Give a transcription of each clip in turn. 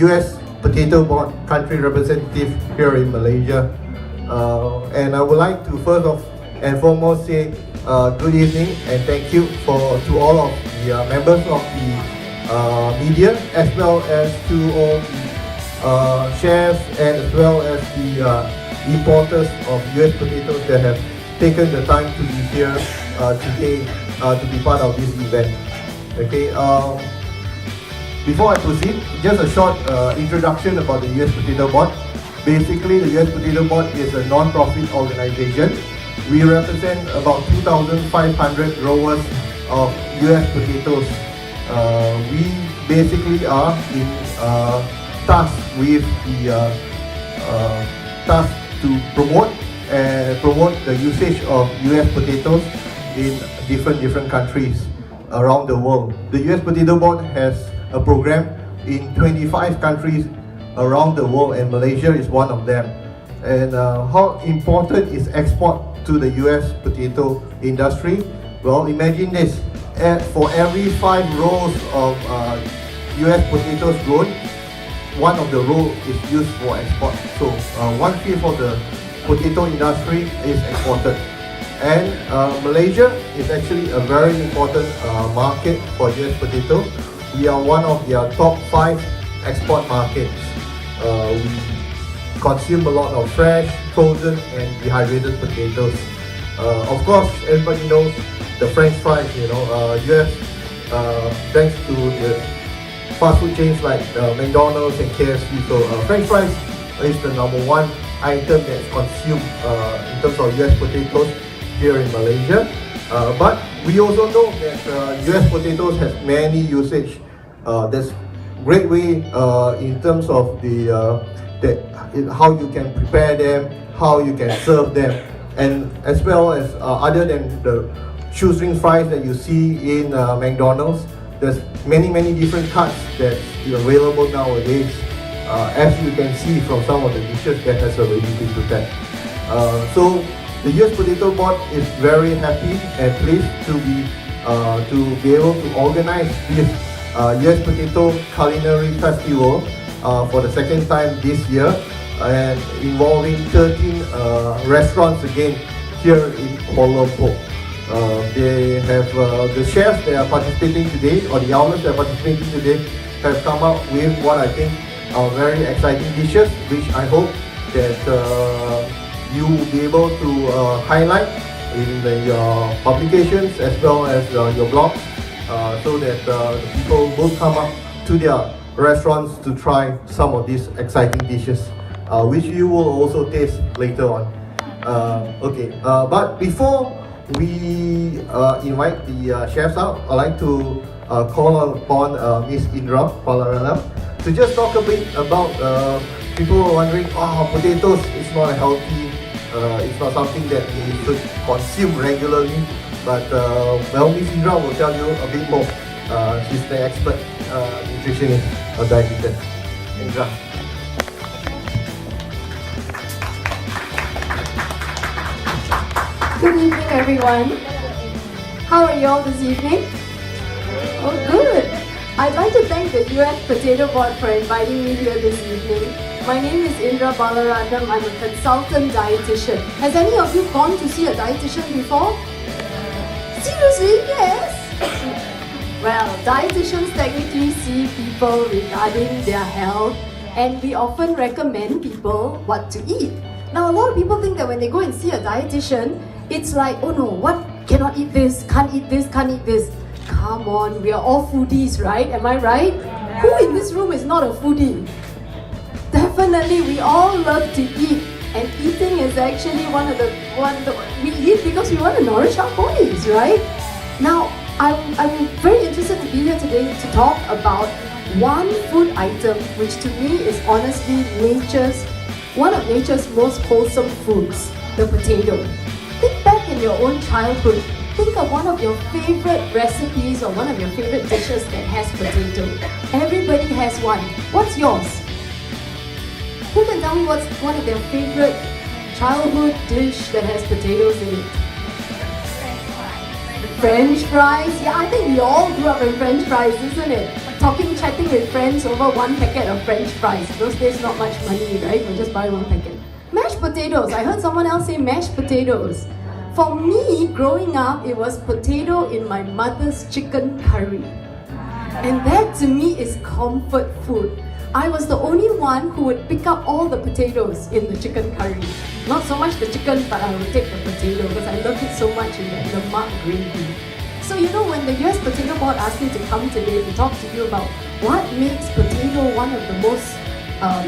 US Potato Board country representative here in Malaysia. And I would like to first and foremost say good evening and thank you to all of the members of the media, as well as to all the chefs and as well as the importers of US potatoes that have taken the time to be here today to be part of this event. Okay. Before I proceed, just a short introduction about the US Potato Board. Basically, the US Potato Board is a non-profit organization. We represent about 2,500 growers of US potatoes. We basically are in tasked with the task to promote the usage of US potatoes in different countries around the world. The US Potato Board has a program in 25 countries around the world, and Malaysia is one of them. And how important is export to the US potato industry? Well, imagine this. For every 5 rows of US potatoes grown, one of the rows is used for export. So 1/5 of the potato industry is exported. And Malaysia is actually a very important market for US potato. We are one of their top 5 export markets. We consume a lot of fresh, frozen and dehydrated potatoes. Of course, everybody knows the French fries, US, thanks to the fast food chains like McDonald's and KFC. So French fries is the #1 item that's consumed in terms of US potatoes here in Malaysia. But we also know that US potatoes has many usage. There's great way in terms of how you can prepare them, how you can serve them, and as well as other than the shoestring fries that you see in McDonald's, there's many different cuts that's available nowadays, as you can see from some of the dishes that has already been prepared. So the US Potato Board is very happy and pleased to be able to organize this US Potato Culinary Festival for the second time this year, and involving 13 restaurants again here in Kuala Lumpur. They have the chefs that are participating today, or the outlets that are participating today, have come up with what I think are very exciting dishes, which I hope that you will be able to highlight in your publications as well as your blogs, so that the people will come up to their restaurants to try some of these exciting dishes, which you will also taste later on. But before we invite the chefs out, I'd like to call upon Miss Indra Palaralam to just talk a bit about people wondering, potatoes is not healthy, it's not something that we should consume regularly. But Miss Indra will tell you a bit more. She's the expert nutritionist or dietitian. Indra. Good evening, everyone. How are you all this evening? Oh, good. I'd like to thank the US Potato Board for inviting me here this evening. My name is Indra Balaratham. I'm a consultant dietitian. Has any of you gone to see a dietitian before? Seriously? Yes? Well, dietitians technically see people regarding their health, and we often recommend people what to eat. Now, a lot of people think that when they go and see a dietitian, it's like, oh no, what? Cannot eat this, can't eat this, can't eat this. Come on, we are all foodies, right? Am I right? Who in this room is not a foodie? Definitely, we all love to eat. And eating is actually we eat because we want to nourish our bodies, right? Now, I'm very interested to be here today to talk about one food item which to me is honestly one of nature's most wholesome foods, the potato. Think back in your own childhood. Think of one of your favorite recipes or one of your favorite dishes that has potato. Everybody has one. What's yours? Who can tell me what's one of their favorite childhood dish that has potatoes in it? French fries. Yeah, I think we all grew up in French fries, isn't it? talking, chatting with friends over one packet of French fries. Those days not much money, right? We'll just buy one packet. Mashed potatoes. I heard someone else say mashed potatoes. For me, growing up, it was potato in my mother's chicken curry. And that to me is comfort food. I was the only one who would pick up all the potatoes in the chicken curry. Not so much the chicken, but I would take the potato because I loved it so much in that lemak gravy. So when the US Potato Board asked me to come today to talk to you about what makes potato one of the most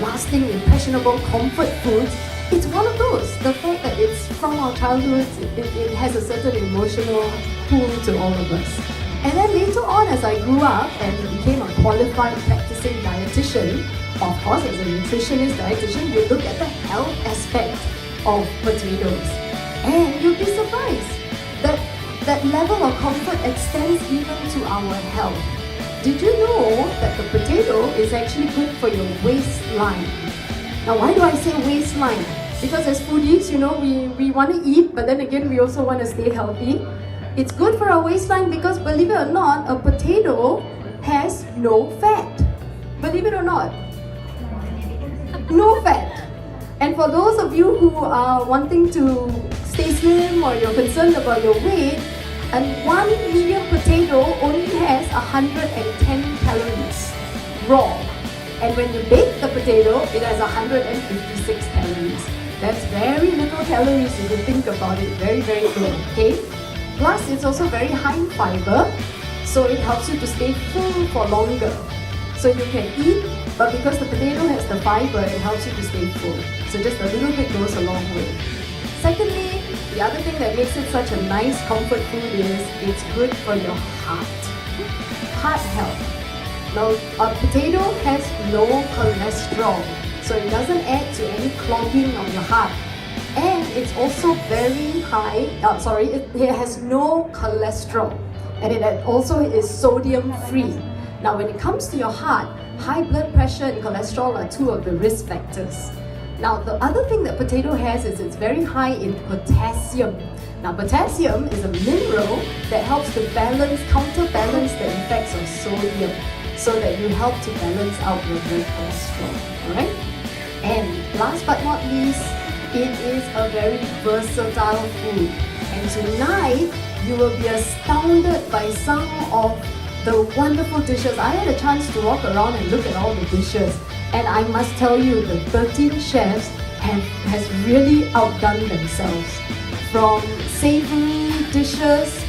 lasting, impressionable comfort foods, it's one of those. The fact that it's from our childhoods, it has a certain emotional pull to all of us. And then later on, as I grew up and became a qualified practicing dietitian, of course, as a nutritionist dietitian, you look at the health aspect of potatoes. And you'll be surprised that that level of comfort extends even to our health. Did you know that the potato is actually good for your waistline? Now, why do I say waistline? Because as foodies, we want to eat, but then again, we also want to stay healthy. It's good for our waistline because, believe it or not, a potato has no fat. Believe it or not. No fat. And for those of you who are wanting to stay slim or you're concerned about your weight, and one medium potato only has 110 calories raw. And when you bake the potato, it has 156 calories. That's very little calories if you think about it. Very, very low, okay? Plus, it's also very high in fiber, so it helps you to stay full for longer. So you can eat, but because the potato has the fiber, it helps you to stay full. So just a little bit goes a long way. Secondly, the other thing that makes it such a nice comfort food is it's good for your heart. Heart health. Now, a potato has no cholesterol, so it doesn't add to any clogging of your heart. And it's also very high, it has no cholesterol. And it also is sodium free. Now, when it comes to your heart, high blood pressure and cholesterol are two of the risk factors. Now, the other thing that potato has is it's very high in potassium. Now, potassium is a mineral that helps to counterbalance the effects of sodium so that you help to balance out your blood cholesterol, alright? And last but not least, it is a very versatile food. And tonight, you will be astounded by some of the wonderful dishes. I had a chance to walk around and look at all the dishes. And I must tell you, the 13 chefs has really outdone themselves. From savory dishes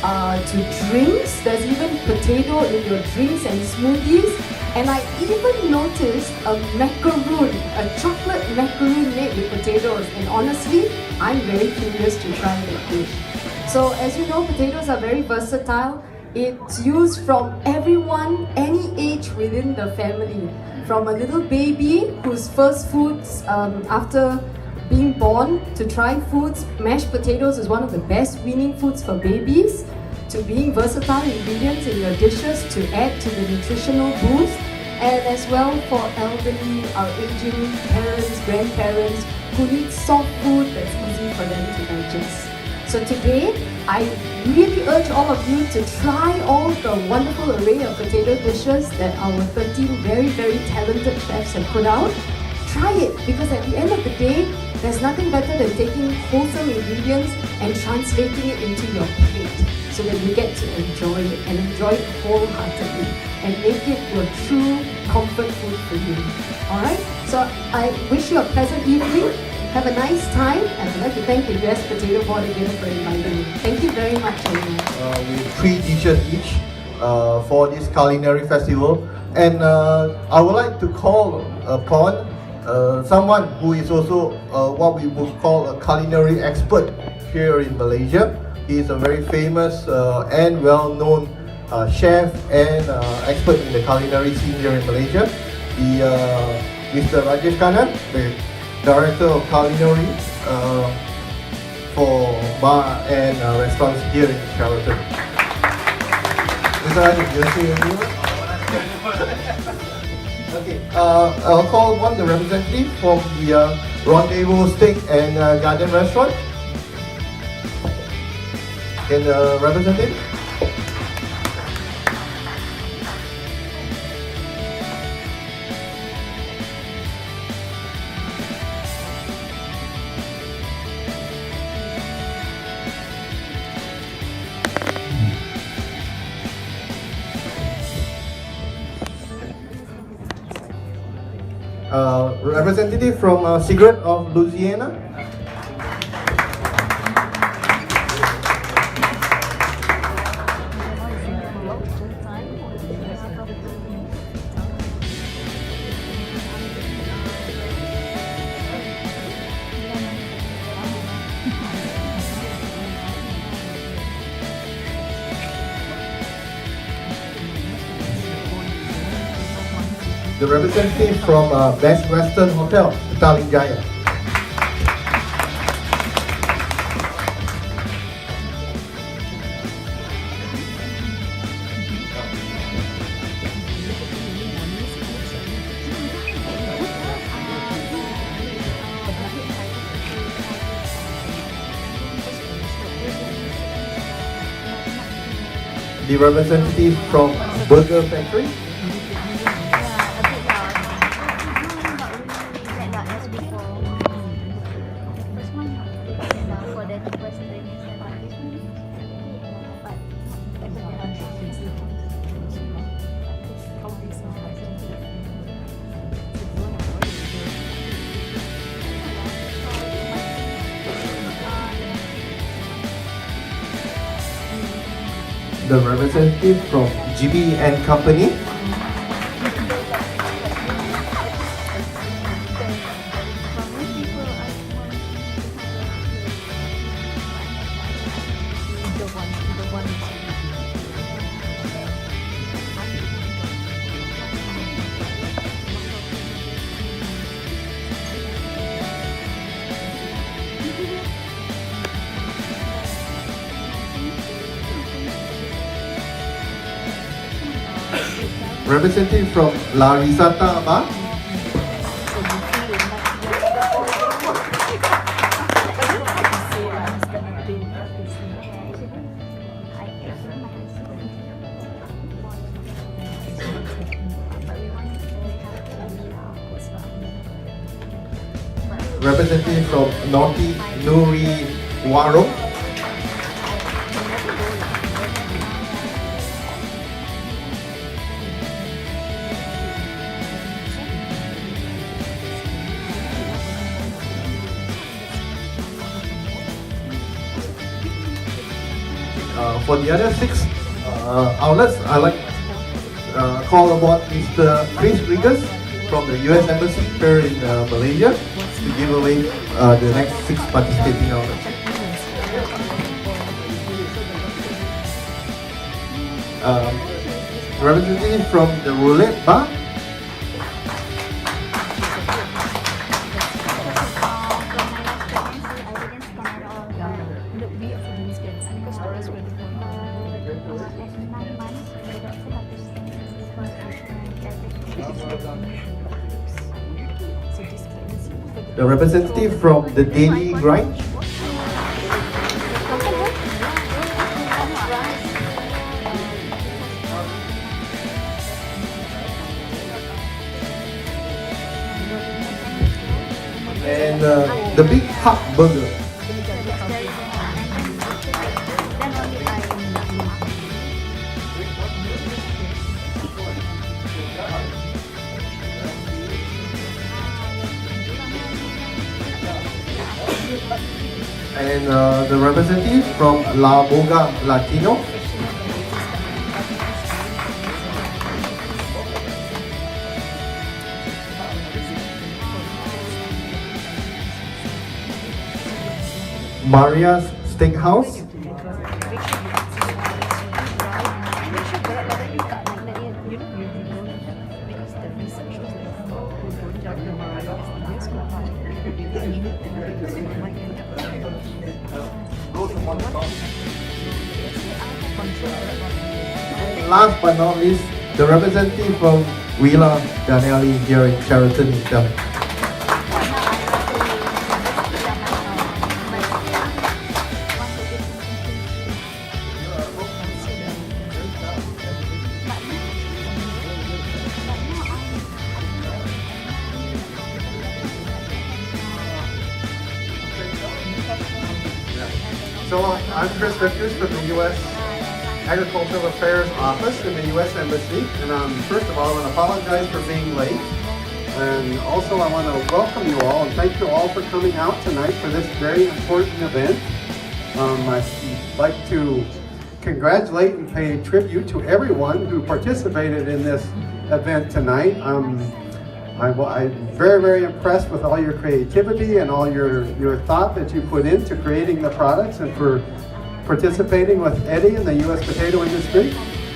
to drinks, there's even potato in your drinks and smoothies. And I even noticed a macaroon, a chocolate macaroon made with potatoes. And honestly, I'm very curious to try that dish. So as you know, potatoes are very versatile. It's used from everyone, any age within the family. From a little baby whose first foods after being born to try foods, mashed potatoes is one of the best weaning foods for babies, to being versatile ingredients in your dishes to add to the nutritional boost, and as well for elderly, our aging parents, grandparents who need soft food that's easy for them to digest. So today, I really urge all of you to try all the wonderful array of potato dishes that our 13 very, very talented chefs have put out. Try it, because at the end of the day, there's nothing better than taking wholesome ingredients and translating it into your plate so that you get to enjoy it and enjoy it wholeheartedly and make it your true comfort food for you. Alright? So I wish you a pleasant evening. Have a nice time, and I'd like to thank the US Potato Board again for inviting me. Thank you very much, everyone. With 3 dishes each for this culinary festival. And I would like to call upon someone who is also what we would call a culinary expert here in Malaysia. He is a very famous and well-known chef and expert in the culinary scene here in Malaysia. Mr. Rajesh Khanna, the Director of Culinary for bar and restaurants here in Sheraton. Mr. Rajesh, you'll see you. Okay, I'll call one the representative from the Rendezvous Steak and Garden Restaurant. Can the representative? Representative from Cigarette of Louisiana. The representative from Best Western Hotel, Petaling Jaya. The representative from Burger Factory. The representative from GB and Company. Representative from La Risata Bar. Representative from Naughty Nuri Waro. For the other 6 outlets, I like call upon Mr. Chris Rigas from the US Embassy here in Malaysia to give away the next 6 participating outlets. Representative from the Roulette Bar. The representative from the Daily Grind. And the Big Hut Burger. And the representative from La Boga Latino. Maria's Steakhouse. And last but not least, the representative from Villa Danieli here in Sheraton Imperial. So I'm Chris Vickers from the U.S. Agricultural Affairs Office in the U.S. Embassy. And first of all, I want to apologize for being late. And also I want to welcome you all and thank you all for coming out tonight for this very important event. I'd like to congratulate and pay tribute to everyone who participated in this event tonight. I'm very, very impressed with all your creativity and all your thought that you put into creating the products and for participating with Eddie in the U.S. potato industry.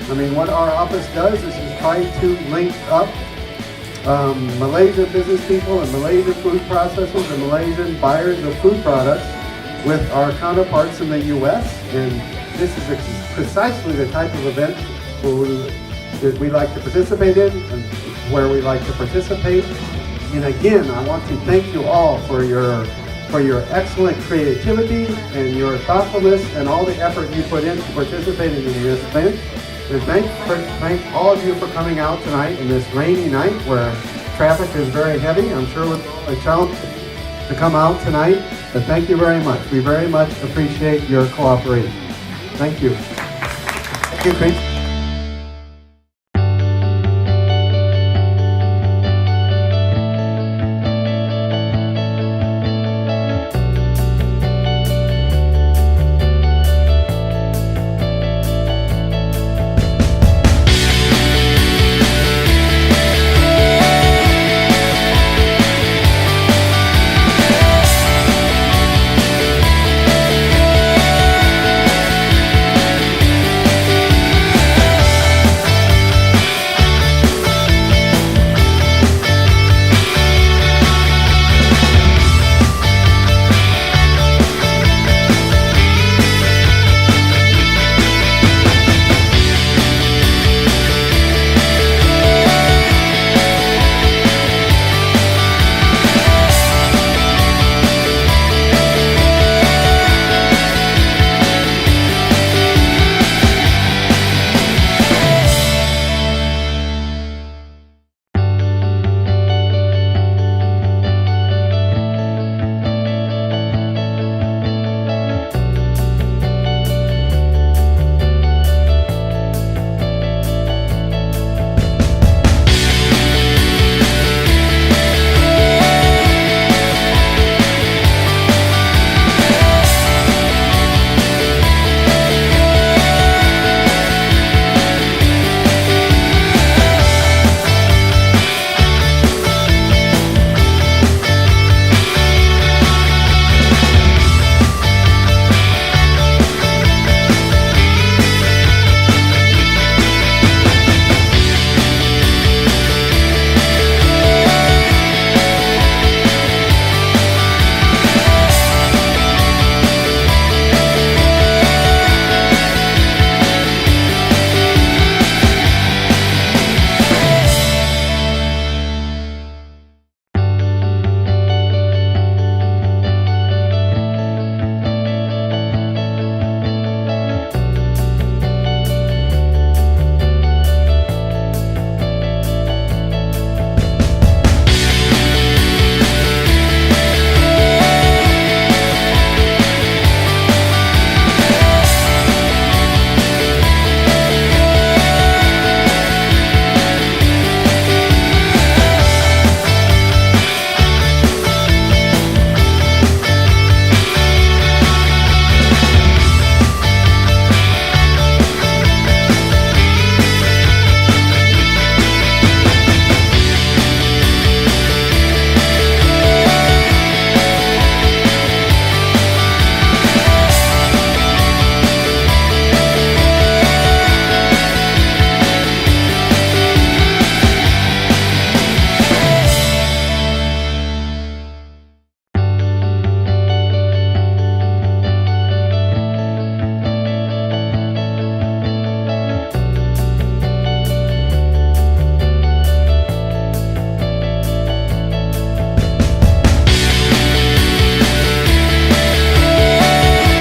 I mean, what our office does is try to link up Malaysian business people and Malaysian food processors and Malaysian buyers of food products with our counterparts in the U.S. And this is precisely the type of event that we like to participate in and where we like to participate. And again, I want to thank you all for your excellent creativity and your thoughtfulness and all the effort you put into participating in this event. And thank all of you for coming out tonight in this rainy night where traffic is very heavy. I'm sure it's a challenge to come out tonight, but thank you very much. We very much appreciate your cooperation. Thank you. Thank you, Chris.